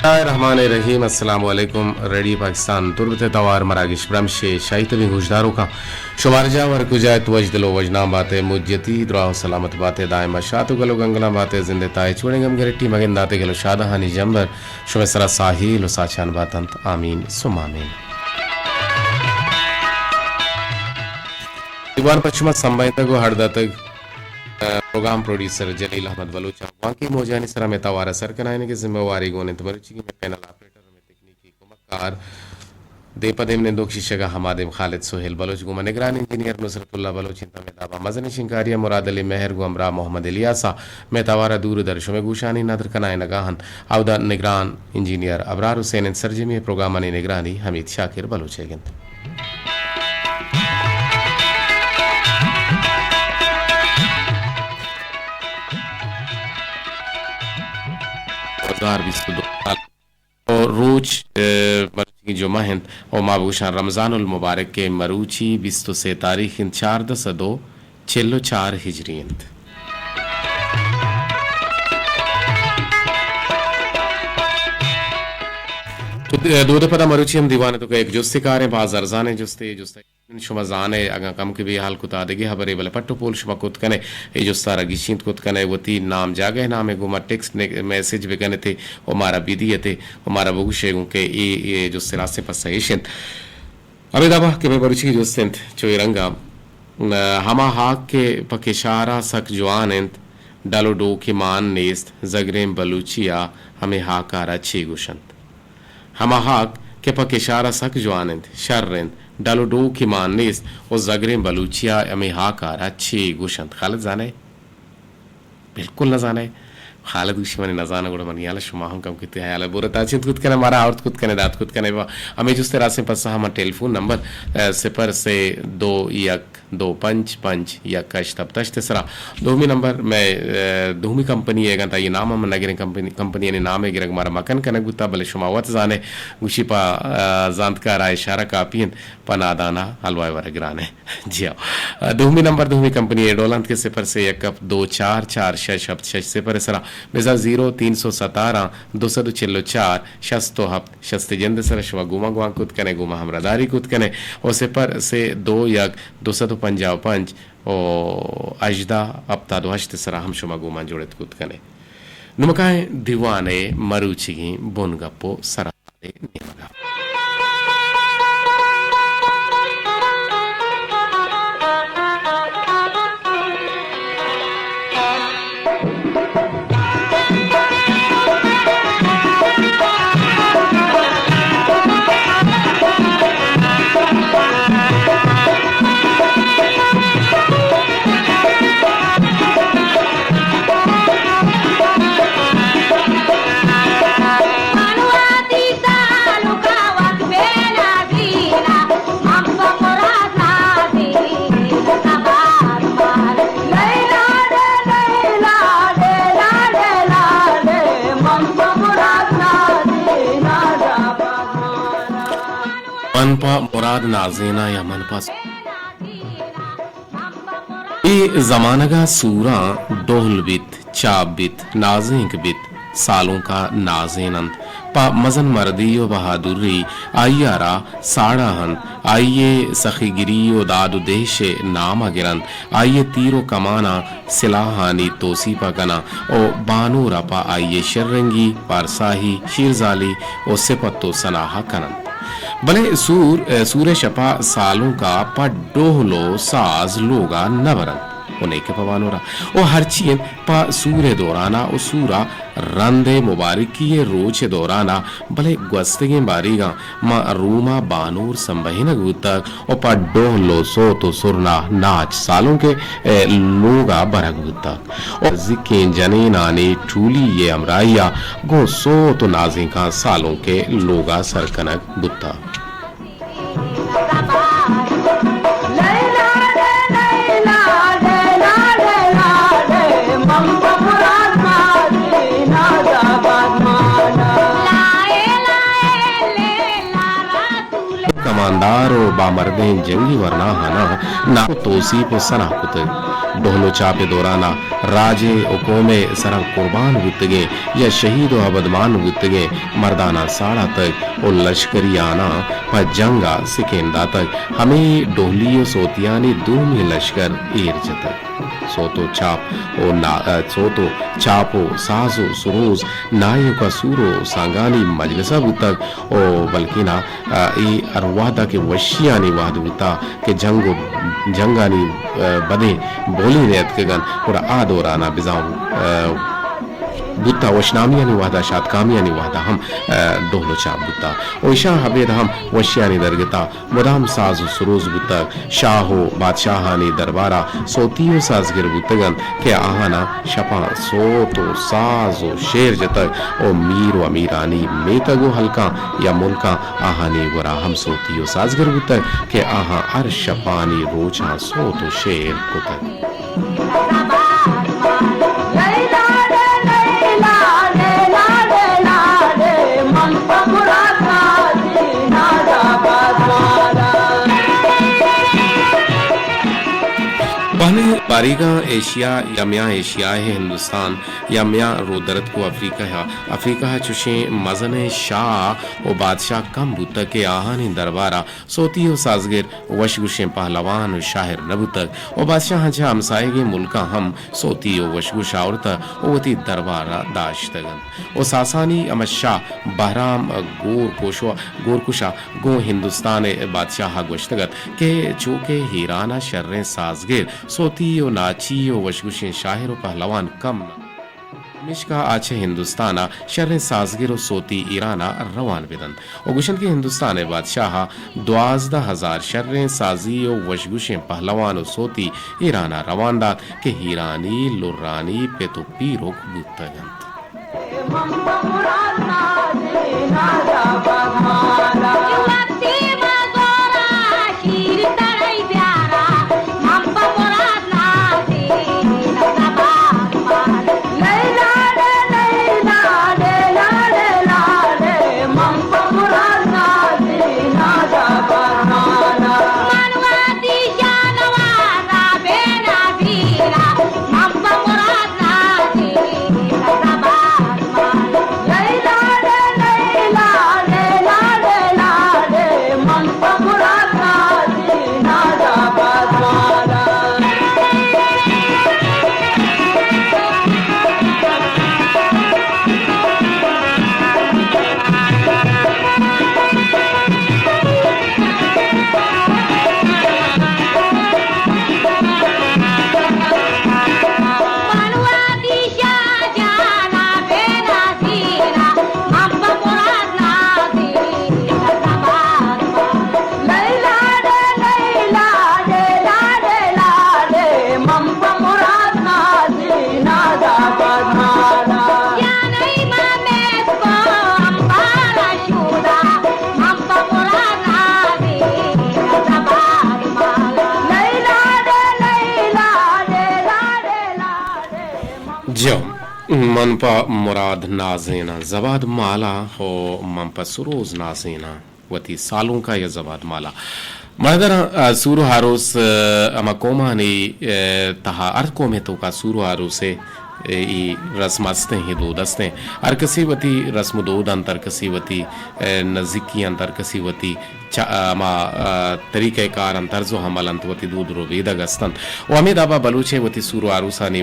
रहमान रहीम अस्सलाम वालेकुम रेडियो पाकिस्तान तुर्बत तवार मरागिश ब्रमशे शाहितबी गुजदारों का शुमारजा वर कुजात वजदलो वजना बातें मुज्जती दुआ सलामत बातें दायमा शातु गलो गंगला बातें जिंदे ताए चुड़ेगम गरटी मगन दाते गलो शादहानी जंबर शुमेसरा साहिल साचान बातंत आमीन सुमामीन दीवान पश्चिमा संबाइता को हरदातक प्रोग्राम प्रोड्यूसर जलील अहमद बलूच वाकी मोजानी सरा में तवारा सरकनाने की जिम्मेवारी गोने तमरुची में पैनल ऑपरेटर में तकनीकी कुमकार देपदेम ने दो शिक्षक हमादिम खालिद सोहेल बलोच गुमा निगरान इंजीनियर नुसरतुल्लाह बलोच इंतमे दाबा मजनी शिंकारिया मुराद अली मेहर गुमरा मोहम्मद इलियासा में तवारा दूर दर्शो में गुशानी नदर कनाए नगाहन अवदा निगरान इंजीनियर अबरार हुसैन सरजमी प्रोग्राम ने निगरानी हमीद शाकिर बलोचेगन और रोज मरूची जो महंत और माबूशान रमज़ानुल मुबारक के मरूची 20 से तारीख 4/10 चेल्लो 4 हिजरियंत तो दो पता मरूची हम दीवाने तो एक जुस्ते कार है बाज अरजाने जुस्ते जुस्ते शुमा जाने अगर कम के भी हाल कुता देगे हबरे बले पट्टो पोल शुमा कुत कने ये जो सारा गिशिंत कुत कने वो तीन नाम जागे नाम है गुमा टेक्स्ट मैसेज भी कने थे हमारा विधि थे हमारा बगुशे के ये जो सिरासे पर सहेशन अबे दाबा के मैं बरुची जो सेंट चोई रंगा हमा हाक के पकेशारा सक जवानंत डालो डो के मान नेस्त जगरेम बलूचिया हमें हाकारा छे गुशंत हमा हाक के पकेशारा सक जवानंत शर्रंत डालो डो की माननेस और जगरें बलूचिया अमे हाकार अच्छी गुशंत खालिद जाने बिल्कुल न जाने खालिद गुशी मने न जाना गुड़ा मनी याला शुमा हम कम किते याला बुरा ताचित कुत कने मारा औरत कुत कने दात कुत कने हमें जुस्ते रासे पस हम टेलीफोन नंबर 0 से 2 1 2 5 5 या कश तब तश तेसरा दोमी नंबर मैं दोमी कंपनी है गंता ये नाम हम नगरे कंपनी ने नाम है गिरग मारा मकन कने गुता बले शुमा वत जाने गुशी पा जानकार आए इशारा कापियन पनादाना हलवाई वर ग्राने जी दोमी नंबर दोमी कंपनी है डोलंत के 0 से 1 2 4 4 6 शब्द 6 से पर सरा बेजा 0 317 204 शस्तो हफ्त शस्ते जंद सर शवा गुमा गुआ कुत कने गुमा हमरादारी कुत कने और 0 से 2 1 255 और अजदा अपता दो हश्त सरा हम शुमा गुमा जोड़त कुत कने नुमकाए दीवाने मरूची बोनगप्पो सरा निमगा मनपा मुराद नाजीना या मनपा ये जमानगा सूरा दोहल बित चाब बित नाजिक बित सालों का नाजीनंत पा मजन मर्दी व बहादुरी आइयारा साड़ाहन आइये सखीगिरी व दादु देशे नामा गिरन आइये तीरो कमाना सिलाहानी तोसी पकना ओ बानू रपा आइये शर्रंगी पारसाही शीरजाली ओ सिपत्तो सनाहा कनन भले सूर्य शपा सालों का पड्डोहलो साज लोगा नवरन उन्हें के पवानोरा ओ हर चीन पा सूर्य दौराना ओ सूरा रंदे मुबारक की ये रोज दौराना भले ग्वस्ते बारीगा मा रूमा बानूर संबहिन गुतक ओ पड्डोहलो सो तो सुरना नाच सालों के लोगा बरग गुतक और जिके जने नाने टूली ये अमराइया गो सो तो नाजी का सालों के लोगा सरकनक बुत्ता कमांदार और बामर्दे जंगी वरना हना ना तोसी पे सना कुत डोहलो चापे दौराना राजे ओ कोमे सरह कुर्बान बुतगे या शहीद व अबदमान बुतगे मर्दाना साड़ा तक और लश्करी आना पर जंगा सिकेंदा तक हमें डोहलियो सोतियानी दूमी लश्कर ईर्ज तक सोतो चापो साजो सुरोज नायो का सूरो सांगानी मजलिसा बुतक ओ बल्कि ना ई अरवादा के वशियानी वादुता के जंगानी बदे बोली रेत के गन और आदोराना बिजाऊ बुत्ता वशनामियानी वादा शाद कामियानी वादा हम डोहलो चाप बुत्ता ओइशा हबेद हम वशियानी दरगता मुदाम साजो सुरोज बुत्तक शाहो बादशाहानी दरबारा सोतियो साजगिर बुत्तगन के आहाना शपा सोतो साजो शेर जतक ओ मीर व अमीरानी मेतगो हल्का या मुल्का आहानी वरा हम सोतियो साजगिर बुत्तक के आहा अर शपानी रोचा सोतो शेर कुतक बारीगा एशिया या म्या एशिया है हिंदुस्तान या म्या रोदरत को अफ्रीका है अफ्रीका है चुशे मजन शाह ओ बादशाह कम बुतक के आहानी दरबारा सोती हो साजगिर वशगुशे पहलवान शाहिर नबुतक ओ बादशाह जहाँ हमसाएगे मुल्का हम सोती हो वशगुशा औरत ओवती दरबारा दाश्तगन ओ सासानी अमशाह बहराम गोरकुशा गो हिंदुस्तान बादशाह गोश्तगत के चूके हीराना शर्रे साजगिर सोती नाची वशगुशे शाहिर पहलवान कम मिशका आछे हिंदुस्ताना शर्रे साजगिर सोती ईराना रवान बिदन और गुशन के हिंदुस्तान बादशाह 12,000 शर्रे साजी वशगुशे पहलवान सोती ईराना रवानदात के हीरानी लुर्रानी पेतुपी रोक बुतगंत मनपा मुराद नाजेना जबाद माला हो मनपा सुरोज नाजेना वती सालों का यह जबाद माला मर्दरा सूरो हारोस अमा कोमानी तहा अर्को में तो का सूरो हारोसे ई रस्मस्ते ही दो दस्ते अर कसीवती रस्म दो अंतर कसीवती नज़िकी अंतर कसीवती तरीक़े कार अंतर जो हमल अंतवती दूध रो वेदा गस्तन वो अमीद आबा बलूचे वती सूरो आरूसानी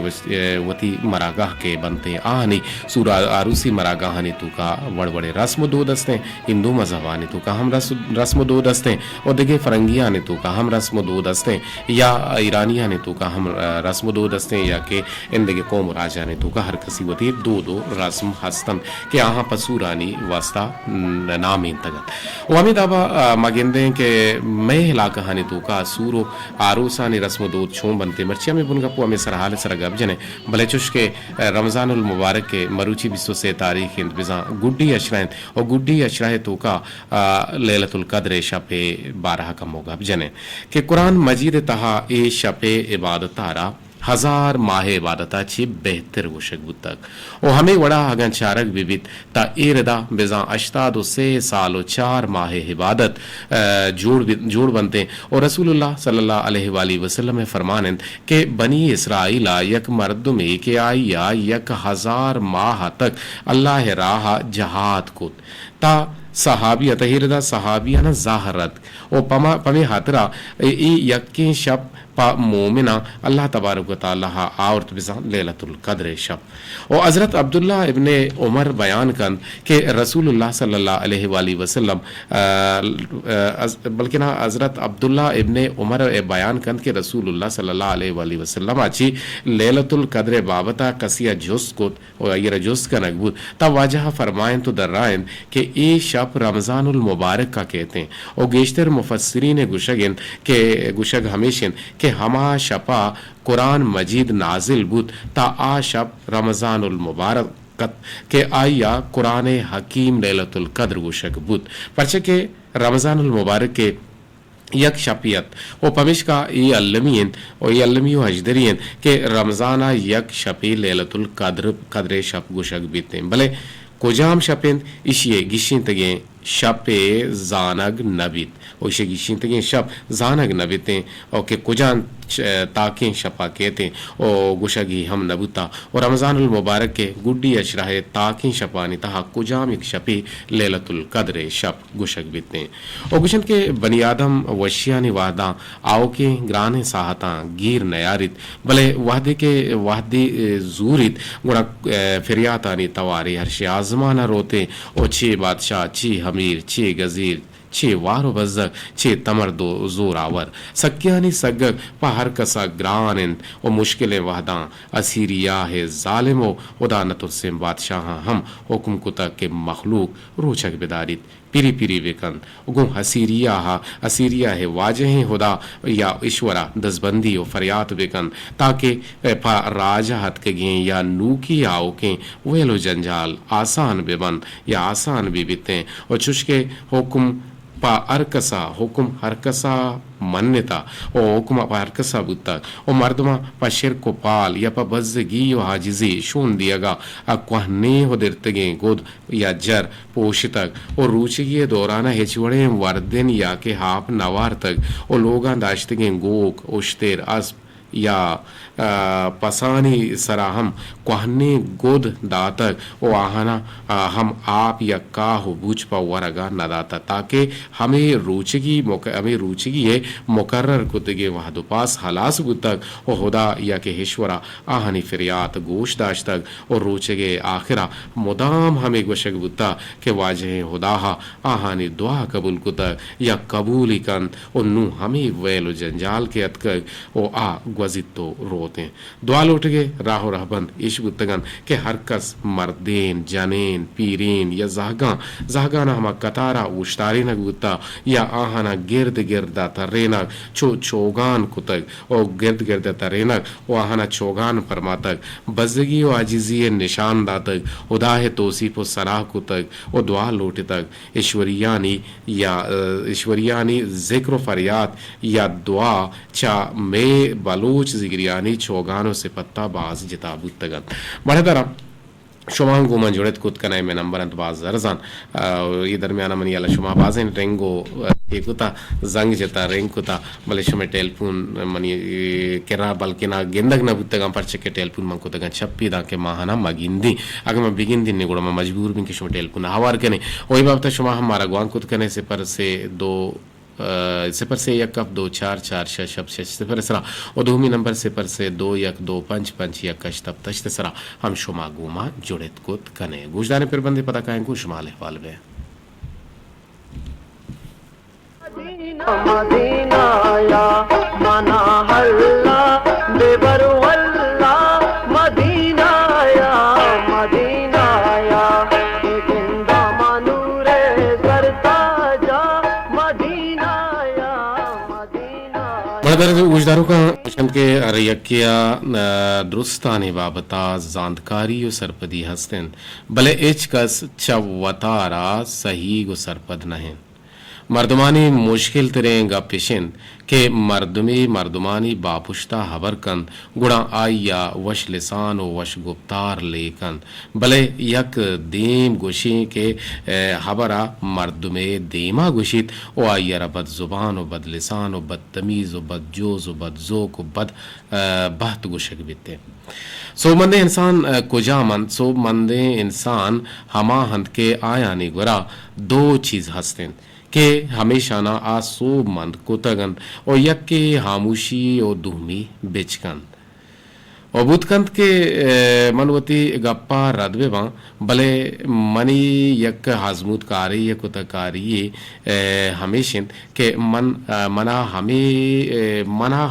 वती मरागाह के बनते आनी सूरो आरूसी मरागाहानी तू का बड़े रस्म दो दस्ते हिंदू मजहबानी तू का हम रस्म दो दस्ते और दिगे फरंगिया ने तू का हम रस्म दो दस्ते या ईरानिया ने तू का हम रस्म दो दस्ते या के इन दिगे कौम राजा ने तू का हर कसी वती दो रस्म हस्तन के आहा पसूरानी वास्ता नाम तगत वो अमीद आबा मगिंदे के मैं हिला कहानी तो का सूरो आरूसानी रस्म दो छो बनते मर्चिया में बुनगा पुआ में सरहाल सर गब जने भले चुश के रमजानुल मुबारक के मरूची बिस्सो से तारीख इंतबिजा गुड्डी अशराइन और गुड्डी अशराह तो का लैलतुल कद्र शपे 12 का मोगब जने के कुरान मजीद तहा ए शपे इबादत तारा हजार माह इबादता ची बेहतर गुशक बुतक ओ हमें वड़ा अगन चारक बिबित ता इरदा बेजा अश्ताद से सालो 4 माह इबादत जोड़ बनते और रसूलुल्लाह सल्लल्लाहु अलैहि वसल्लम में फरमानंद के बनी इसराइला यक मर्द में के आया यक 1000 माह तक अल्लाह राह जहाद कुत ता सहाबिया तहिरदा सहाबिया ना जाहरत ओ पमे हातरा ई यक्के शब पा मोमिना अल्लाह तबारक व तआला आवरत बिजा लैलतुल कद्र शब ओ हजरत अब्दुल्ला इब्ने उमर बयान कन के रसूलुल्लाह सल्लल्लाहु अलैहि वसल्लम बल्कि ना हजरत अब्दुल्ला इब्ने उमर बयान कन के रसूलुल्लाह सल्लल्लाहु अलैहि वसल्लम आची लैलतुल कद्र बाबता कसिया जुस को ओ ये जुस का नगबूत तब वाजह फरमाएं तो दर्राएं कि ए शब रमजानुल मुबारक का कहते हैं और गेश्तर मुफस्सिरीन गुशगिन के गुशग हमेशन के हमा शपा कुरान मजीद नाजिल बुत ता आ शब रमजानुल मुबारक के आया कुरान हकीम लैलतुल कद्र गुशग बुत परचे के रमजानुल मुबारक के यक शपियत ओ पमिश का ये अल्लमीन और ये अल्लमियो हजदरियन के रमजाना यक शपी लैलतुल कद्र शप गुशग बीते भले कोजाम शपेन इशिये गिशिन तगे शपे जानग नबित ओशे गिशिन तगे शप जानग नबिते और के कुजान ताके शपा कहते ओ गुशगी हम नबुता और रमजानुल मुबारक के गुड्डी अशराहे ताके शपानी तहा कुजाम एक शपी लैलतुल कद्र शप गुशग बीते और गुशन के बनी आदम वशियानी वादा आओ के ग्राने साहता गिर नयारित भले वादे जूरित गुणा फिरियातानी तवारी हर्ष आजमाना रोते ओ छे बादशाह ची हमीर छे गजीर छे वारो बज़क छे तमर दो जोरावर सक्यानी सगग पहर कसा ग्रानिन ओ मुश्किलें वहदा असीरिया है जालिमो उदानतुर से बादशाह हम हुक्म कुता के मखलूक रोचक बेदारित पिरी पिरी वेकन उगुम असीरिया है वाजह हुदा या ईश्वरा दसबंदी और फरियात वेकन ताकि राजा हथ के गे या नूकी आओ के वेलो जंजाल आसान बेबन या आसान भी बीते और चुशके हुक्म पा अरकसा हुक्म हरकसा मन्यता ओ हुक्म पा हरकसा बुत्ता ओ मर्दमा पा शिरक पाल या पा बज्जगी व हाजिजी शून दियागा अक्वाहने हो दिरतगे गोद या जर पोशितक और रूचिगे दौराना हेचवड़े वर्दन या के हाप नवार तक ओ लोगा दाश्तगे गोक उश्तेर अस्प या पसानी सराहम क्वाहने गोद दातक ओ आहाना हम आप या का हो बूझ पा वरगा नदाता ताकि हमें रुचिगी है मुकर्रर कुतगे वह दुपास हलास गुतक ओ खुदा या के हिश्वरा आहानी फिरियात गोश दाश्तक और रुचिगे आखिरा मुदाम हमें गोशक बुता के वाजह खुदाहा आहानी दुआ कबूल कुतक या कबूल कन ओ नू हमें वेलो जंजाल के अतक ओ आ ग्वजितो रोते दुआ लौटगे राहो रहबंद इश्बुतगन के हर कस मर्देन जनेन पीरेन या जहगाना हमा कतारा उश्तारी नगुता या आहाना गिरदा तरेनक चोगान कुतक ओ गिरदा तरेनक ओ आहाना चोगान फरमातक बजगी व आजिजी निशान दातक उदाह तोसीफ व सराह कुतक ओ दुआ लौटे तक ईश्वरियानी जिक्र फरियात या दुआ चा में बलूच जिगरियानी चोगानो से पत्ता बाज जिताबुत तगत बड़े तरह शुमा गुमा जुड़त कुत कनाय में नंबर अंत बाज जरजान ये दरमियाना मनी अला शुमा बाजें रेंगो एकुता जंग जता रेंकुता बले शुमे टेलीफोन मनी केरा बल्कि ना गेंदक ना बुतगम पर चेक टेलीफोन मन को तगन छप्पी दा के माहना मगिंदी अगर मैं बिगिंदी ने गुड़ा मैं मजबूर बिन के शुमे टेलीफोन हवार कने ओई बाबत शुमा हमारा गुआन कुत कने से पर से दो सिफर से एक कप 244 शब सिफर सरा और दोमी नंबर सिफर से 21255 यकश तब तश्त सरा हम शुमा गुमा जुड़त कुत कने गुजदाने फिर बंदे पता कायं को शुमाल हवाल में मदीना या मना हल्ला बेबर वल्ला मदीना या जिंदा मानूरे करता जा मदीना या बड़े उजदारों का के अरयकिया दुरुस्तानी बाबता जानकारी व सरपदी हस्तन भले एच कस चवतारा सही गो सरपद नहीं मर्दमानी मुश्किल तरें गपिशन के मर्दमी मर्दमानी बापुश्ता हबर कन गुणा आया वश लिसान व वश गुप्तार लेकन भले यक दीम गुशी के हबरा मर्दमे दीमा गुशित ओ आयरा बद जुबान व बद लिसान व बद तमीज व बद जोज व बद जोक व बद बहत गुशक बिते सो मंदे इंसान कुजा मंद सो मंदे इंसान हमा हंद के आया निगुरा दो चीज हस्तें के हमेशा ना आसो मंद कोतगन और यक के खामोशी और दुहमी बेचकन और बुतकंत के मनवती गप्पा रदवे बा भले मनी यक हाजमूत कारी या कुतकारी हमेशिन के मना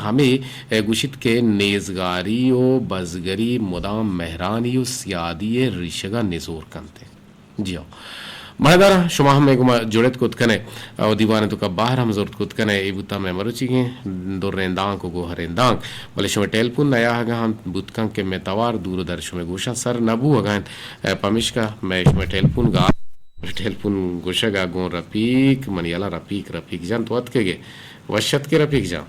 हमें गुशित के नेजगारी ओ बजगरी मुदाम मेहरानी ओ सियादी रिशगा निजोर कंते जियो महेदार शुमा हम एक जुड़त कुतकने और दीवाने तो का बाहर हम जोरत कुतकने इबुता में मरुचिगे दो रेंदांग को गो हरेंदांग बोले शुमे टेलपुन नया हगा हम बुतकंग के मेतावार दूरदर शुमे गोशा सर नबू हगान पमिश्का मैं शुमे टेलपुन गा टेलपुन गोशा गा गो रफीक मनियाला रफीक जान तो अत के गे वशत के रफीक जा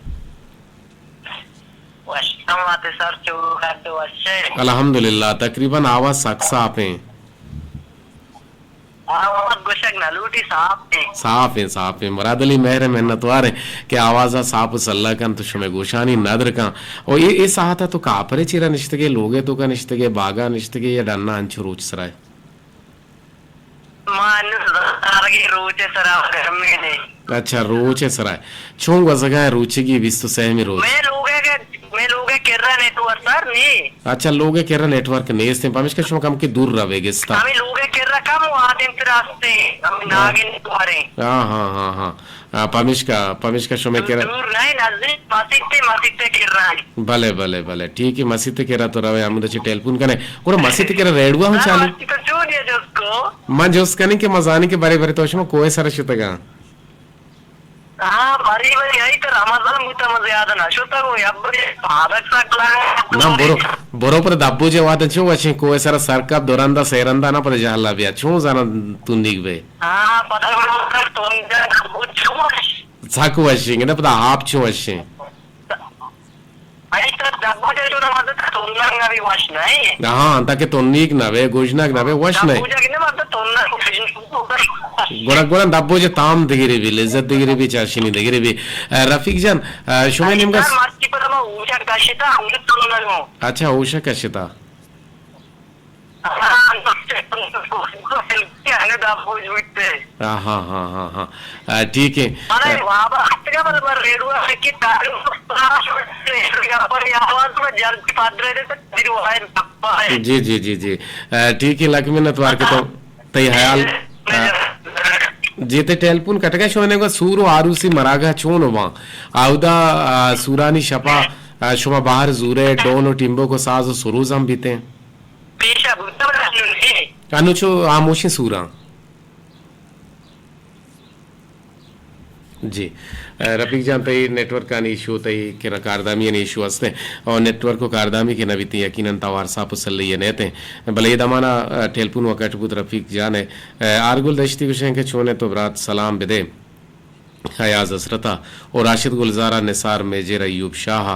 सर अल्हम्दुलिल्लाह तकरीबन आवाज सक्सा आपे साफ है मरादली मेहर मेहनत वारे के आवाजा साफ सल्ला कन तो शुमे गोशानी नदर का और ये साहता तो कापरे चिरा निश्तगे लोगे तो का निश्तगे बागा निश्तगे या डन्ना अंचु रोच सराय अच्छा रोचे सराय चोंग वजगा रोचेगी विस्तु सहमी रोच अच्छा लोगे केरा नेटवर्क नेस्ते पमिश का शुमा कम की दूर रवेगिस्ता हाँ पमिश का शुमे केरा भले ठीक है मसीते केरा तो रवे हम दची टेलीफोन कने और मसीते केरा रेडुआ हम चालू मन जोस कने के मजानी के बारे तो शुमा कोई सारा शुतगा बरोबर दाबूजे वाद छो वचे को सर सरकब दोरंदा सेरंदा ना पर जहला बिया छो जाना तुंदिग बे साकू वशिंग ना पता आप छो वशे हाँ ताकि तुंदिग ना वे गोजनाग ना वे वश नहीं गोड़ा दाबोजे ताम दिगिरे भी लिज्जत दिगिरे भी चाशिनी दिगिरे भी रफीक जान शुमे निमगा अच्छा उषा कशिता हाँ ठीक है जी ठीक है लक्ष्मी नतवार के तो तई हयाल जेते टेलपुन कटगा शोने को सूरो आरूसी मरागा चोनो वा आउदा सूरानी शपा शुमा बाहर जूरे डोनो टिम्बो को साजो सुरूजम बीते अनुचो आमोशी सूरा जी रफीक जान तई नेटवर्क का इशू तई के कारदामी इशू हस्ते और नेटवर्क को कारदामी के नबीती यकीनन तवार साप सल्ले नेते भले दमाना टेलपुन वकट बुत रफीक जान है आरगुल दश्ती कुशें के छोने तो बरात सलाम बिदे हयाज असरता और राशिद गुलजारा निसार मेजर अयूब शाह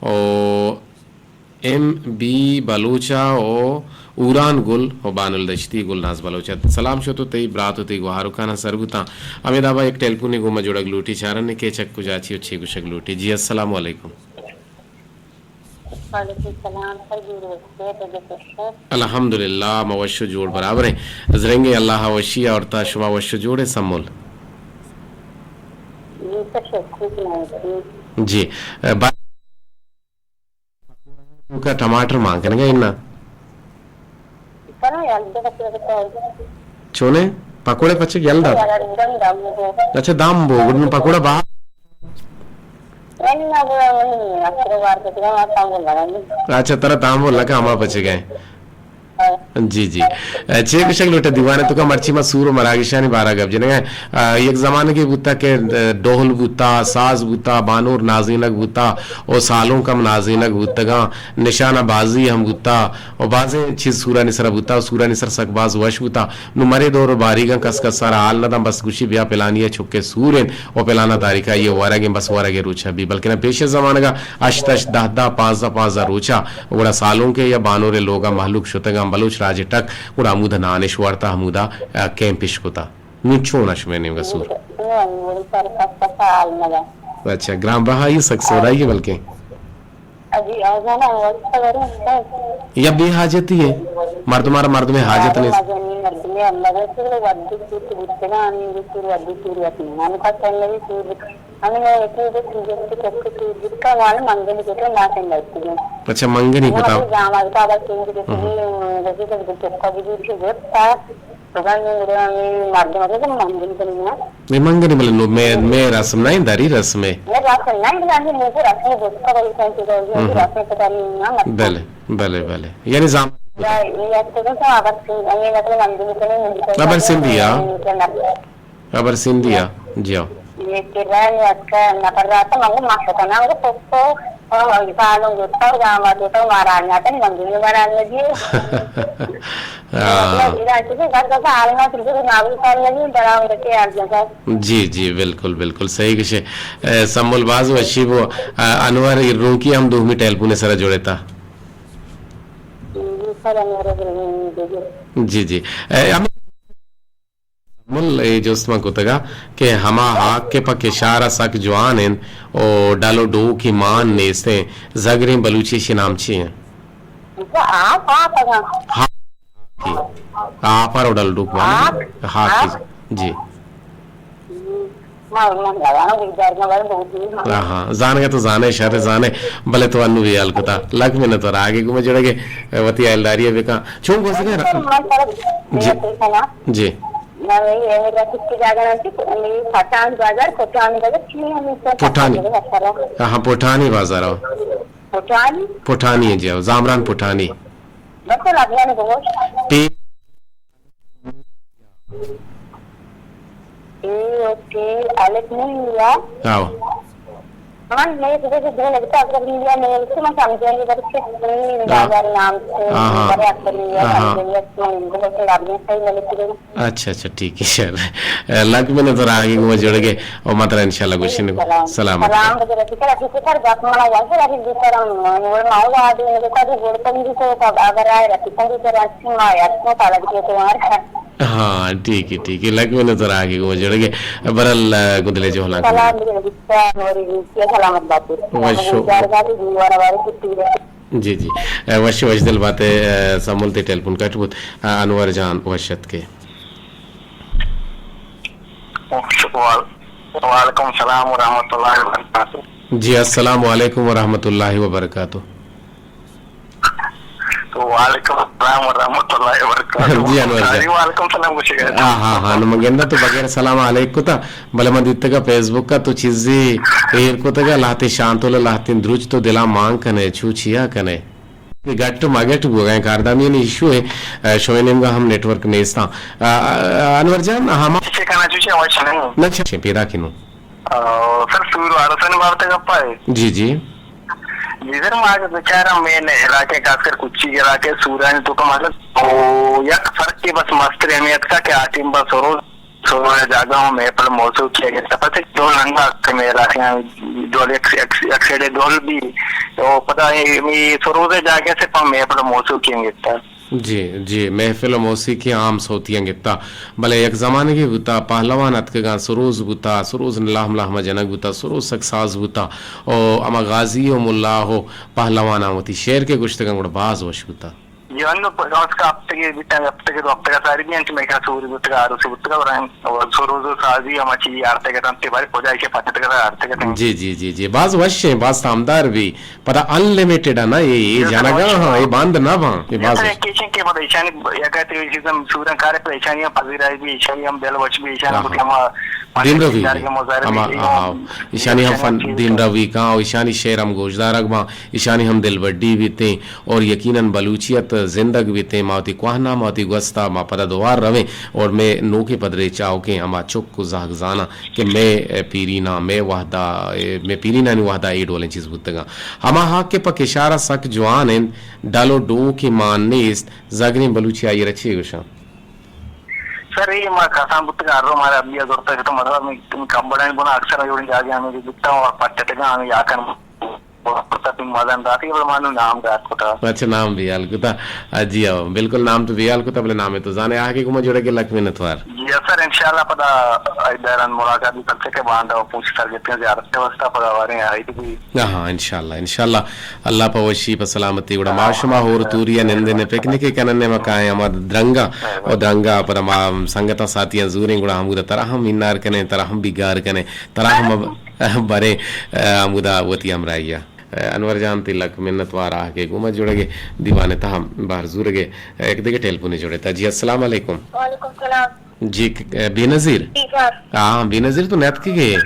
और MB बलूचा और उरान गुल और बानुल दश्ती गुलनाज बलोचा सलाम शो तो तई ब्रात तई गुहारुकाना सरगुता अमिदाबा एक टेलपुनी गुमा जोड़क लूटी चारन ने के चक्कु जाची अच्छी गुशक लूटी जी अस्सलाम वालेकुम अल्हम्दुलिल्लाह मवश्य जोड़ बराबर है जरेंगे अल्लाह वशिया और ताशुमा वश्य जोड़े सम्मुल जी का टमाटर मांगने इन्ना चोने पकोड़े पचे गेल्दा अच्छा दाम बो गुड पकोड़ा बा अच्छा तरह दाम बोल लगा हमारा पचे गए जी जी चे के शक्ल दीवाने तो का मर्ची में सूर मरागिशानी बारह गब जने एक जमाने के बुता के डोहल बुता साज बुता बानूर नाजीनक बुता और सालों कम नाजीनक बुतगा निशाना बाजी हम बुता और बाजे चीज सूरा निसर बुता सूरा निसर सकबाज वश बुता नु मरे दौर बारीगा कस कस सारा हाल नदम बस गुशी बिया पेलानिया छुके सूरेन और पेलाना तारिका ये वारगे बस वारगे रुचा भी बल्कि ना पेशे जमाने का अष्टश दादा पाँच रुचा उड़ा सालों के या बानोरे लोगा मालूक शुतगा बलूच राजटक उड़ा अमुदा नानिश वार्ता हमुदा कैंपिश कुता नुचो नश में नेगा सूर अच्छा ग्राम बहा ये सक्सेस रही है बल्कि या बेहाजती है मर्द में हाजत नहीं अच्छा मंगनी बताओ नहीं मंगनी मतलब मैं रस्म नहीं दारी रस्म में भले भले भले यानी जाम अबर सिंधिया अबर सिंधिया जियो जी जी बिल्कुल बिल्कुल सही किसे सम्मुल बाजू अच्छी वो अनवर रूकी हम दूमी टेलपुने सरा जोड़े था जी जी मुल जोस्मा को तगा के हमा हाक के पके शारा सक जवान हैं और डालो डो की मान ने से जगरी बलूची शी नाम छी हैं आप पर डाल डो हाँ जी हाँ जाने तो जाने शहर जाने भले तो अनु भी अलकता लग में न तो आगे घूमे जोड़ेगे वती एलदारी है बेका चुप हो सके जी जी हाँ पुठानी बाजार पुठानी है जी जामरान पुठानी आओ हाँ नहीं सुबह से दो लगता है अगर इंडिया में उसको मैं समझेंगे पर उसके बाजार नाम से बड़े अक्षर इंडिया समझेंगे तो इनको बच्चे लाभने सही मिलेगी अच्छा अच्छा ठीक है सर लग में नजर आएगी वो जुड़ गए और मात्रा इंशाल्लाह कुछ नहीं सलाम सलाम बजे ठीक है ठीक है बात माना जाए फिर अभी दूसरा वो माऊला आदमी ने कहा कि गोड़ पर भी तो अगर आए रखी तो फिर अच्छी माँ यार तो ताला के तो हमारे हाँ ठीक है लग में नजर आएगी वो जुड़ गए बरल गुदले जो होला जी जी वश वश दिल बातें समूलते टेलीफोन कटबुत अनवर जान वशत के वालेकुम सलाम व रहमतुल्लाहि व बरकातहू जी अस्सलाम वालेकुम व रहमतुल्लाहि व बरकातहू तो वालेकुम सलाम व रहमतुल्लाहि व बरकातहू जी अनवर जी वालेकुम सलाम कुछ हाँ नमगेंदा तो बगैर सलाम अलैकुम ता भले मदित का फेसबुक का तो चीज़ी एर को तगा लाते शांतोला लाते द्रुज तो दिला मांग कने छूछिया कने गट्टू मागेट गए कारदामी ने इशू है शोनेम का हम नेटवर्क में इस्ता अनवर जान हम से कहना चाहिए वचन नहीं नक्शे पेदा किनो सर सूर आरसन वार्ता गप्पा है जी जी जिधर मार्ग बेचारा मैंने इलाके खासकर कुछ इलाके सूरज तो का मतलब यक फर्क के बस मस्त अहमियत का क्या टीम बस रोज जागा हूँ मैं पर मौसू किया गया पता है दो लंगा के मेरा डोल एक डोल भी तो पता है मैं सरोज जाके से पर मैं पर मौसू किया जी जी महफिल मौसीकी आम सोतियां गिता भले एक जमाने की बुता पहलवान अतकगा सरोज बुता सरोज लाहम जनक बुता सरोज सक्साज बुता और अमा गाजी हो मुल्ला हो पहलवान आवती शेर के गुश्तगा गुड़ बाज वश बुता जीवन उसका अब तक का सारी भी अंत में क्या सूर्य बुतगा आरुषि बुतगा और सरोज साजी हम अच्छी आरते के तंते बारे हो जाए के पता तक आरते के जी जी जी जी बाज वश है बाज तामदार भी पता अनलिमिटेड है ना ये जानागा हाँ ये बांध ना भां ये बाज केशन के बाद ईशानी या कहते हैं जिसम सूरन कार्य पर ईशानियां पजीराई भी ईशानी हम बेल वश भी ईशानी बुत हम दिन रवि ama ईशानी हम फन दिन रवि का ईशानी शेर हम गोजदारग मा ईशानी हम दिल बड्डी बीते और यकीनन बलूचियत जिंदग बीते मावती क्वाहना मावती गस्ता मा पदा दोवार रवे और मैं नो के पदरे चाव के अमा चुक को जाहजाना कि मैं पीरीना मैं वहदा मैं पीरीना नहीं वहदा एड वाले चीज बुतगा हमा हाक के पक इशारा सक जवान इन डालो डो के मानने इस जागने बलूचिया ये रचे गुशा सर ये मैं खासा बुत का रो हमारे अभी अगर तक तो मतलब मैं कंबड़ा में बना अक्सर जोड़ी जाके हमें दिखता हूँ और पट्टे का हमें याकर मजा दाती है मानो नाम का कोटा अच्छा नाम भी अलकुता जी आओ बिल्कुल नाम तो भी अलकुता बोले नाम है तो जाने आगे को मैं जोड़े के लक में नतवार जी सर इंशाल्लाह पता इधर मुलाकात भी करते के बाद पूछ कर देते हैं ज़्यादा व्यवस्था पता वाले आई थी हां इंशाल्लाह इंशाल्लाह अल्लाह पवशी प सलामती उड़ा माशमा होर तूरिया निंदे ने पिकनिक कनने मकाए हम द्रंगा और द्रंगा पर हम संगता साथियां जूरे गुड़ा हम तरह हम इनार कने तरह हम बिगार कने तरह हम बरे मुदा वती हमराइया अनवर जान तिलक मिन्नत वारा के गुमा जुड़े दीवाने था हम बाहर जुड़े एक दिखे टेलीफोन जुड़े था जी अस्सलाम वालेकुम वालेकुम सलाम जी बेनजीर जी सर हाँ बेनजीर तो नेत की गए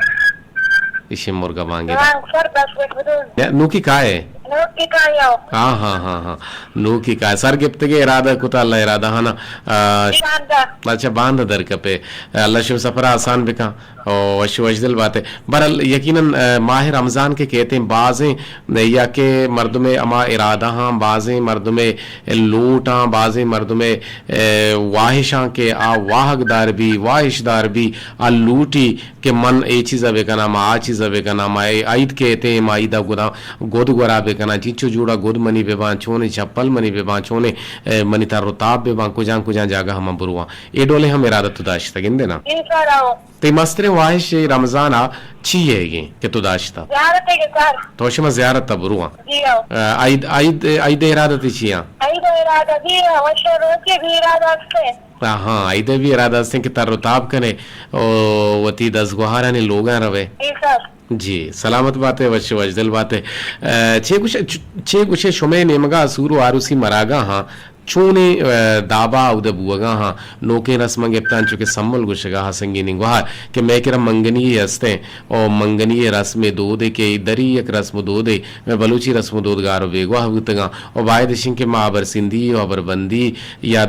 इसे मुर्गा मांगे सर 10 मिनट नू की का है नोट की का याओ हाँ हाँ हाँ हाँ नू की का सर गिफ्त के इरादा कुता अल्लाह इरादा है ना अच्छा बांध दर कपे अल्लाह शिव सफर आसान बिका और वशदिल बात है बहरहाल यकीनन माह रमज़ान के कहते हैं बाज़ें या के मर्द में अमा इरादा हाँ बाज़ें मर्द में लूट हाँ बाज़ें मर्द में वाहिशां के आ वाहकदार भी वाहिशदार भी आ लूटी के मन ए चीज़ अबे का नाम आ चीज़ अबे का नाम आईद कहते हैं माईदा गुदा गोद गुरा बे कना चिंचो जुड़ा गोद मनी बेबां छोने चप्पल मनी बेबां छोने मनी तार रोताब बेबां कुजां जागा हम बुरुआ ए डोले हम इरादा तो दाश तगिंदे ना ते मस्त्रे वाहिश रमजान आ छिए ये के तो दाशता ज़ियारत है सर तो शमा ज़ियारत तबरुआ जी आओ आईद इरादा तिचिया आईद इरादा जी वशे रोज के भी इरादा से हाँ आईद भी इरादा से कि तार रोताब कने ओ वती 10 गुहारा ने लोगा रवे जी सर जी सलामत बात है वश वजदल बात है छे कुछ शुमे नेमगा सूरु आरुसी मरागा हाँ चूने दाबा उद बुगा हाँ नोके रस्म गेप्तान चुके सम्मल गुशगा हाँ संगीनी गुहार के मैं किरा मंगनी हस्ते और मंगनी रस्म दो दे के दरी एक रस्म दो दे मैं बलूची रस्म दो गारो बेगवा हुतगा और वायद शिंग के माबर सिंधी और बंदी या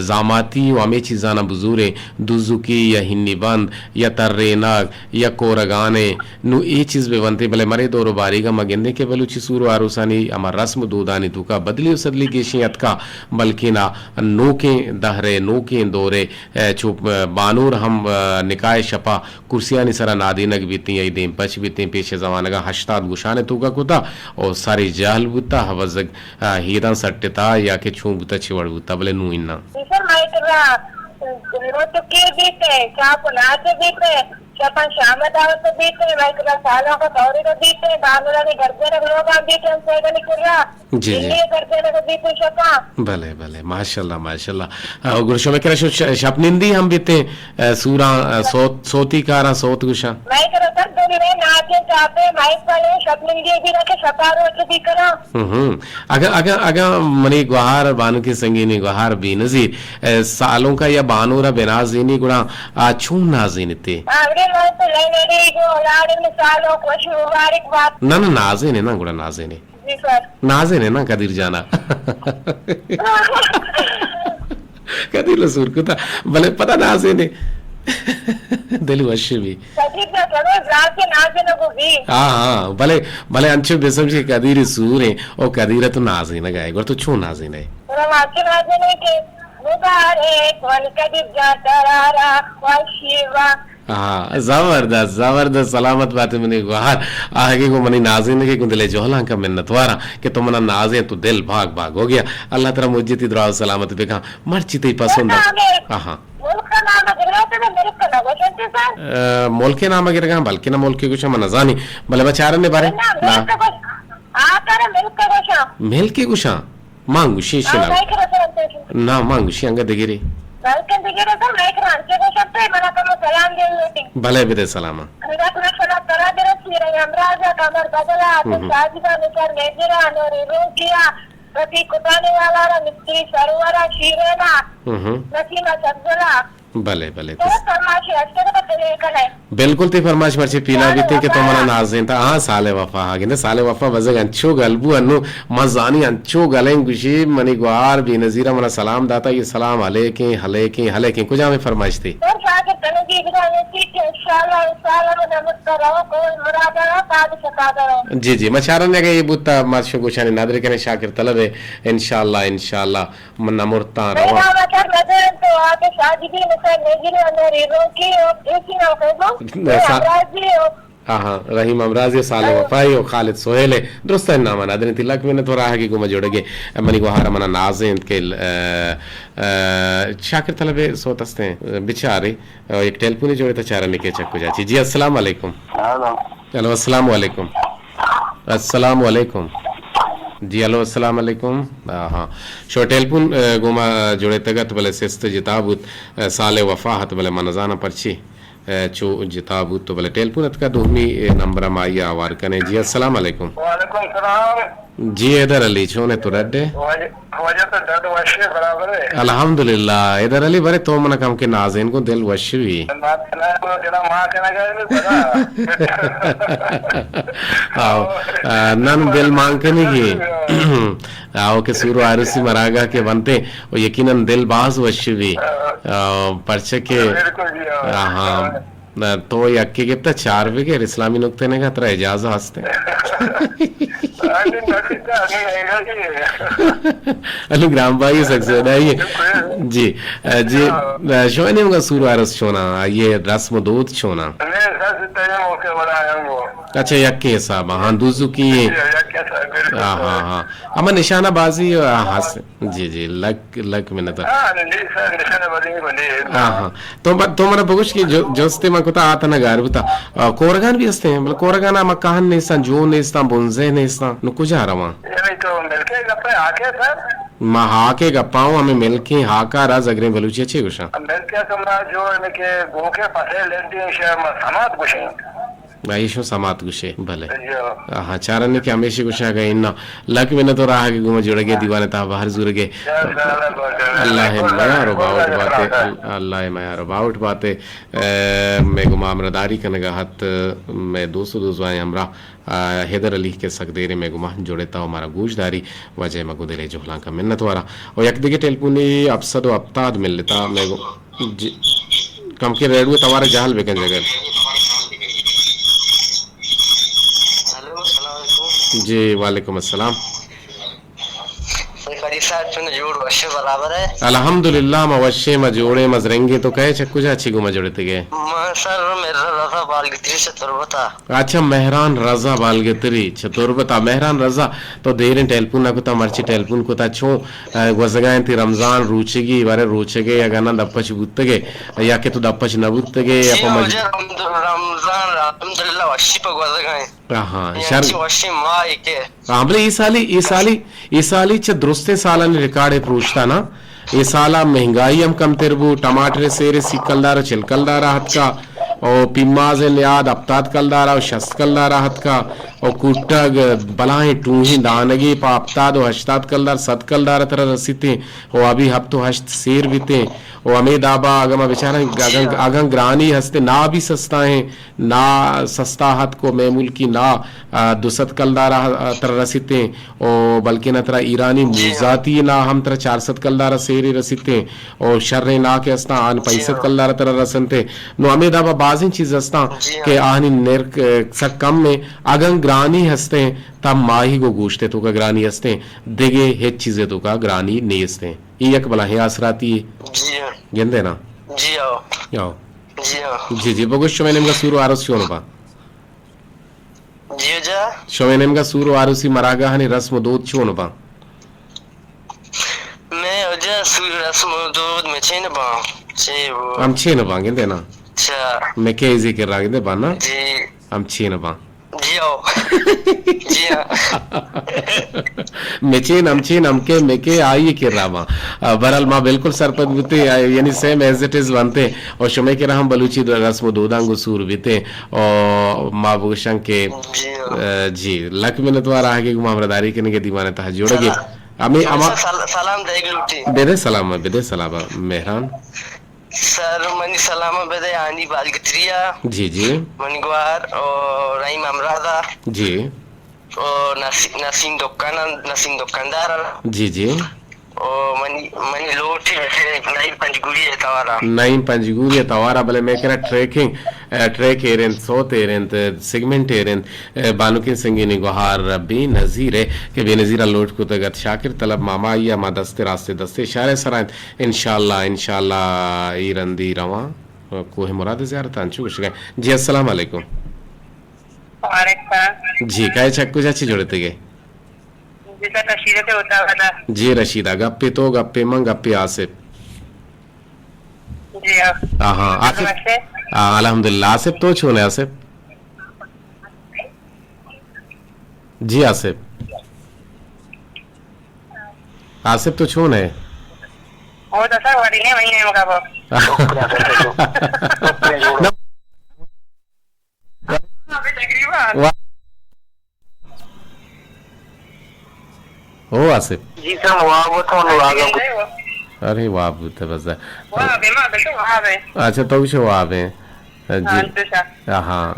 जामाती व हमें चीज़ाना बुजुरे दुजुकी या हिन्नी बंद या तर्रे नाग या कोरगाने नु ये चीज़ बे बनते भले मरे दो बारी का मगेंदे के बलूची सूरो आरुसानी अमर रस्म दो दानी तुका बदली सदली गेशियत का बल्कि ना नोके दहरे नोके दौरे चुप बानूर हम निकाय शपा कुर्सियां निसरा नादीनक बीती आई देम पच बीती पेशे जमाने का हश्ताद गुशाने तुगा कुता और सारी जहल बुता हवजग हीरा सट्टता या के छू बुता छिवड़ बुता बले नू इन्ना सर माइकरा तो के बीते चाप नाच बीते चपन शाम दावत बीते माइकरा सालों का तौरी तो बीते बानुरा के घर पे लोग आ बीते हमसे गली कुर्रा जी जी करते ना बीते शपा भले भले माशाल्लाह माशाल्लाह गुरशो में करा शपनिंदी हम बीते सूरा सोती कारा सोत गुशा माइकरा सर तो ने नाचे चापे माइक वाले शपनिंदी भी रखे सपारो भी करा अगर मनी गुहार बानु के संगीनी गुहार बेनजीर सालों का या बानूरा बेनाजीनी गुणा आछू नाजीनते ना ना नाजे ने ना गुड़ा नाजे ने नाजे ने ना कदीर जाना कदीर लसूर कुता भले पता नाजे ने दिल वश्य भी हाँ हाँ भले भले अंशे बेसम से कदीर सूर है और कदीर तो नाजे न गाए तो छू नाजे ने हाँ जबरदस्त जबरदस्त सलामत बात है मैंने गुहार आगे को मनी नाज़िन के कुंदले जोहला का मिन्नत वारा कि तुम मना नाज़े तो दिल भाग भाग हो गया अल्लाह तेरा मुज्जित दुआ सलामत पे कहा मर्ची ते पसंद हाँ हाँ मोलके नाम अगर कहा बल्कि ना मोलके कुछ मन जानी भले बचारन ने बारे ना मिल के कुछ मांगू शीशे ना मांगू शी अंग देगिरे भले बिदे सलामा भले भले तो फरमाइश अच्छे का तरीका है बिल्कुल ती फरमाइश मर्ची पीला बीते के तो मना नाज़ें था हाँ साले वफा आगे साले वफा वजग अंचो गलबू अन्नु मजानी अंचो गलें गुशी मनी गुआर भी नजीरा मना सलाम दाता ये सलाम हले के कुछ हमें फरमाइश थी तो शाके तने की बिना की इंशाल्लाह में मुस्तराओ को मुरादा काद सकादो जी मचारन ने ये बुत्ता माशो गुशानी नादरे के शाकिर तलब है इंशाल्लाह मन्ना मुर्ता रवा मेरा मतलब नजर तो आके शादी भी नसा नेगिरे अंदर रोकी और एक ही ना कहो हाँ रहीम अमराजी साले वफाई और खालिद सोहेल दुरुस्त नाम नादन तिलक मैंने तो रहा कि गुमा जोड़गे मनी गुहारा मना नाज़ें के शाकिर तलबे सोतस्ते बेचारे एक टेलीफोन जोड़े तो चारा निके चक्कू जाची जी अस्सलाम वालेकुम हेलो अस्सलाम वालेकुम अस्सलाम वालेकुम जी हेलो अस्सलाम वालेकुम हाँ शो टेलीफोन गुमा जोड़े तगत भले सिस्त जिताबुत साले वफा हत भले मनजाना पर्ची चो जिताबुत तो भले टेलीफोन का दोहनी नंबर माया आवार कने जी अस्सलाम वालेकुम वालेकुम सलाम जी इधर अली छोने तो रड्डे वजह तो दर्द वशे बराबर है अल्हम्दुलिल्लाह इधर अली बरे तो मन कम के नाज़ेन को दिल वशवी बात ना को जरा मां कहना गए आओ नन दिल मांग के नहीं आओ के सूरो आरसी मरागा के बनते और यकीनन दिल बाज वशवी पर्चे के हाँ तो यक्के के तो 4 विकेट इस्लामी नुक्ते ने का तरह इजाज़त हंसते अली ग्राम भाई सक्सेस है जी जी शोने में सूरो आरस शोना ये रस्म दूध शोना अच्छा यक्के हिसाब हाँ दूसू की हाँ अमा निशाना बाजी हंस जी लक में नता हाँ तो मना बगुश की जोस्ते में कुता आता ना गार बुता कोरगान भी हंसते हैं मतलब कोरगान आमा कहान नहीं सा जो नहीं सा बुंजे नहीं सा नु कुछ आ रहा ये तो मिलके गप्पे आके सर मां हाके गप्पाओं हमें मिलके हाका राज अग्रे बलूची अच्छी गुशा मिलके तुमरा जो इनके गोके पसे लेते शहर समात गुशे आयशो समात गुशे भले हाँ चारन ने क्या हमेशा गुशा गए इन्ना लक में न तो रहा कि गुमा जुड़ गए दीवाने ता बाहर जुड़ गए अल्लाह माया रुबावट बातें अल्लाह माया रुबावट बातें मैं गुमा अमरदारी करने का हाथ मैं 200 आए हमरा हैदर अली के सकदेरे में गुमा जोड़ेता हमारा गूजदारी वजह मगो दिले जोहला का मिन्नत वाला और यक दिगे टेलीफोनी अपसद व अपताद मिल लेता मैं कम के रेडू तवारे जहाल बेकन जगह जी वालेकुम अस्सलाम बराबर है अल्हम्दुलिल्लाह मवशे मजोड़े मजरेंगे तो कहे चक्कू जा अच्छी गुमा जोड़े थे सर मेरा रजा बालगित्री चतुर्बता अच्छा मेहरान रजा बालगित्री चतुर्बता मेहरान रजा तो देर टेलीफोन ना कुता मर्ची टेलीफोन कुता छो वजगाएं थी रमजान रूचेगी वारे रूचेगे या गाना दप्पच बुत्तगे या के तो दप्पच न बुत्तगे या प रमजान अल्हम्दुलिल्लाह वशी पर वजगाएं हाँ शर वशी माई के हाँ बोले ई साली च दुरुस्ते साला ने रिकॉर्ड पूछता ना ये साला महंगाई हम कम तेरबू टमाटर सेरे सिकलदार चिलकलदार हत का और पिम्माज लियाद अपताद कलदारा और शस्त कलदारा हत का और कुटग बलाएं टूही दानगी पा अपताद और हश्ताद कलदार सत कलदार तरह रसीते और अभी हब तो हश्त सेर बीते और अमेद आबा अगमा बेचारा अगंग ग्रानी हंसते ना भी सस्ता है ना सस्ता हत को मैमूल की ना दुसत कलदारा तरह रसीते और बल्कि न तरह ईरानी मुजाती ना हम तरह 400 कलदारा सेरी रसीते और शर्रे ना के हस्ता आन 65 कलदारा तरह रसनते नो अमेद आबा बाजिन चीज हस्ता के आनी नेर सक कम में अगंग ग्रानी हंसते तब माही को गूशते तो का ग्रानी हंसते देगे हेच चीजें तो का ग्रानी नहीं हंसते ये एक बला है आसराती है गेंदे ना जी आओ जी बगुश शोमेनेम का सूरो आरस शोनो बा जी जा शोमेनेम का सूरो आरसी मरागा हने रस्म दूध शोनो बा मैं ओजा सूर रस्म दूध में छेन बा छे वो हम छेन बा गेंदे ना अच्छा मैं के जिक्र रा गेंदे बा ना जी हम छेन बा जी आओ जी मेचेन हमके मेके आई के रामा बरल माँ बिल्कुल सरपंच बीते यानी सेम एज इट इज बनते और शुमे के हम बलूची रस्म दूधांगु सूर बीते और माँ भूषण के जी लक में तुम्हारा आगे मामलादारी के निके दीवाने तहा जोड़ोगे हमें सलाम देग लूटी बेदे सलाम मेहरान सर मनी सलामा बेदे आनी बालगत्रिया जी जी मनीगवार और रहीम अमरादा जी और नसीम दुकानदार जी जी और मनी मनी लोटे नई पंजगुड़ी है तवारा नईम पंजगुरिया तवारा बले मैं कह ट्रैक एरें सोत एरें सेगमेंट एरें बानुकिन संगीनी गुहार बी नजीर के बेनजीरा लोट को तगत शाकिर तलब मामा या मा दस्ते रास्ते दस्ते इशारे सराय इंशाल्लाह ईरंदी रवा कोहे मुराद ज़ियारत अंचु कुछ गए जी अस्सलाम वालेकुम जी काय चक्कू चाची जोड़ते गए जी रशीदा गप्पे तो गप्पे मंग गप्पे आसिफ हाँ आसिफ अल्हम्दुलिल्लाह आसिफ तो छोने आसिफ जी आसिफ तो छोन है वो तो सर वड़ी ने वही ने मगा वो ओ आसिफ जी सर वो तो अरे वाह तो बस वहां पे मां बेटो वहां पे अच्छा तो भी वहां पे जी हाँ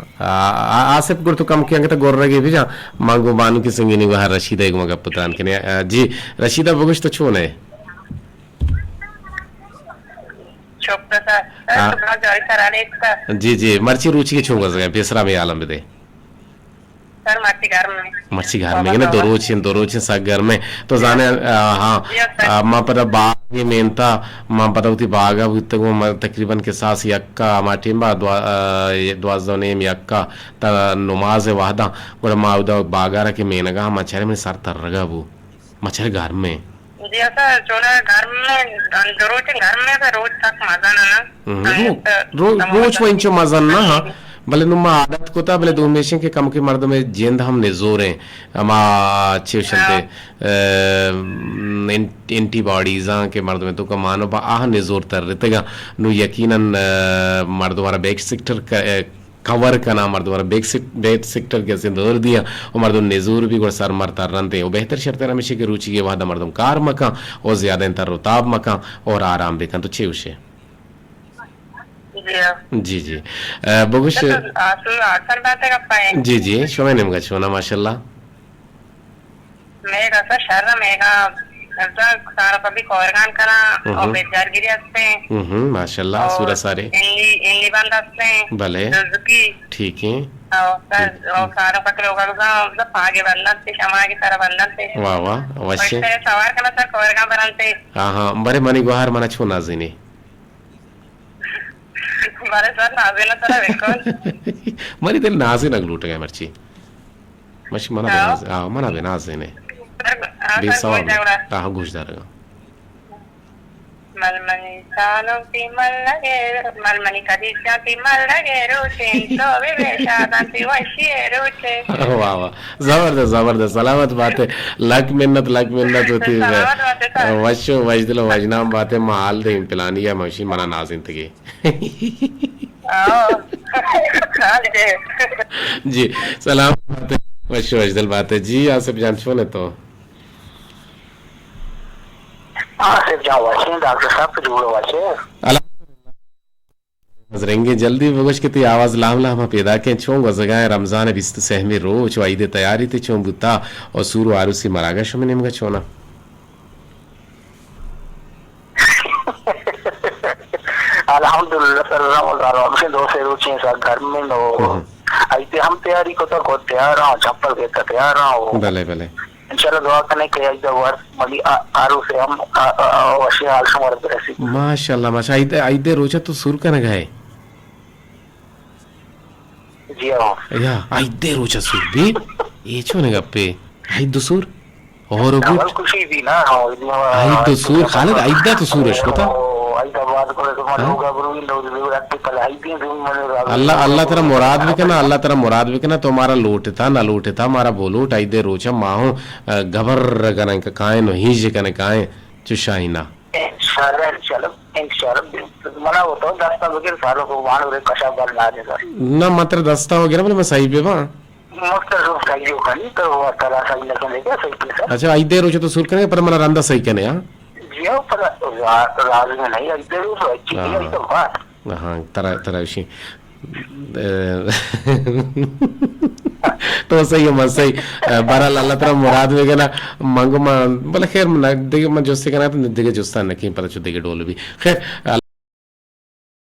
आसिफ गुर तो कम किया तो गोर रगे भी जा मांगो बानु की संगीनी वहाँ रशीदा एक मगा पुत्रान के ने जी रशीदा बगुश तो छोन है जी जी मर्ची रुचि के छूंगा सके बेसरा में आलम दे सर मच्छी घर में ना दो रोच सा घर में तो जाने हाँ माँ पता बाग ये मेनता माँ पता होती बागा होती वो तकरीबन के सास यक्का माटिंबा द्वाज़ोनेम यक्का ता नमाज वाहदा वो माँ उदा बागा रखे मेनगा मच्छर में सर तर रगा वो मच्छर घर में जी सर चोला घर में रोज तक मजा ना रोज वो इंचो मजा ना हाँ भले नुमा आदत को था भले दूमेशन के कम के मर्द में जेंद हम निजोरे अमा अच्छे चलते एंटीबॉडीज के मर्द में तो का मानो बा आह निजोर तर रहतेगा नु यकीनन मर्द वाला बैक सेक्टर कवर का नाम मर्द वाला बैक सेक्टर कैसे दौर दिया और मर्द निजोर भी गुड़ सर मरता रनते वो बेहतर शर्त रमेश के रुचि के वादा मर्दम कार मका और ज्यादा इंतर रोताब मका और आराम बेकन तो छे उसे जी जी बगुश जी जी शोमे निमगा छोना माशाल्लाह मेगा सर शर्रा मेगा सारा कभी कोरगान करा और बेजारगिरी हस्ते माशाल्लाह सूरा सारे इंली बंद हस्ते भले ठीक है और सारा पकड़े होगा तो आगे बनना से शमा की तरह बनना से वाह वाह अवश्य सवार करना सर कोरगान बनाते हाँ बड़े मनी गुहार मना छोना जिनी हमारे साथ नाज़े ना तरह बिल्कुल मरी दिल नाज़े नग लूट गए मर्ची मश मना बे नाज़े ने बेसवाब हाँ गुजदार मलमनी सालों की मल लगे मलमनी कदीजा की मल लगे रोचे तो भी बेशादा की वशिए रोचे वाह वाह जबरदस्त सलामत बात है लक मिन्नत होती है वशो वजदलो वजनाम बात है माल दे पिलानी या मशीन मना नाज़िन तके जी सलाम बात है वशो वजदल बात है जी आसिफ जान छोने तो डॉक्टर साहब से जुड़ो वाचे रहेंगे जल्दी बगश के ती आवाज लामला हम पैदा के छोंग वजगाए रमजान बिस्त सहमे रोज वाइदे तैयारी ते छोंग बुता और सूरु आरुसी मरागा शमे निमगा छोना अल्हम्दुलिल्लाह सर रमजान से दो से रुचि सर घर में नो आइते हम तैयारी को तो तैयार हां चप्पल के तैयार हां भले इंशाल्लाह दुआ करने के एक वर्ष मली आरु से हम वशी हाल समर रेसी माशाल्लाह आइदे रोजा तो सुर का नगाए जी हां या आइदे रोजा सुर भी ये छोने गप्पे आइदो सुर और गुड खुशी भी ना आइदो सुर खालिद आइदा तो सुर है अल्लाह तेरा मुराद भी कना तुम्हारा लोटता ना लोटता हमारा बोलोट आई दे रोचा माहो गबर कने काए नो हीज कने काए चुशाइना ना मात्र दस्ता वगैरह बोले मैं सही पे बा अच्छा आई दे रोचा तो सुर कने पर मला रंदा सही कने हां है पर राज में नहीं जरूर अच्छी तो बात हाँ तरह तरह विषय तो सही है मत सही बहरहाल अल्लाह तला मुराद में ना मंगो बोले खैर दिगे मैं जोस्ते कहना तो दिगे जोस्ता नहीं पता चुदेगे डोल भी खैर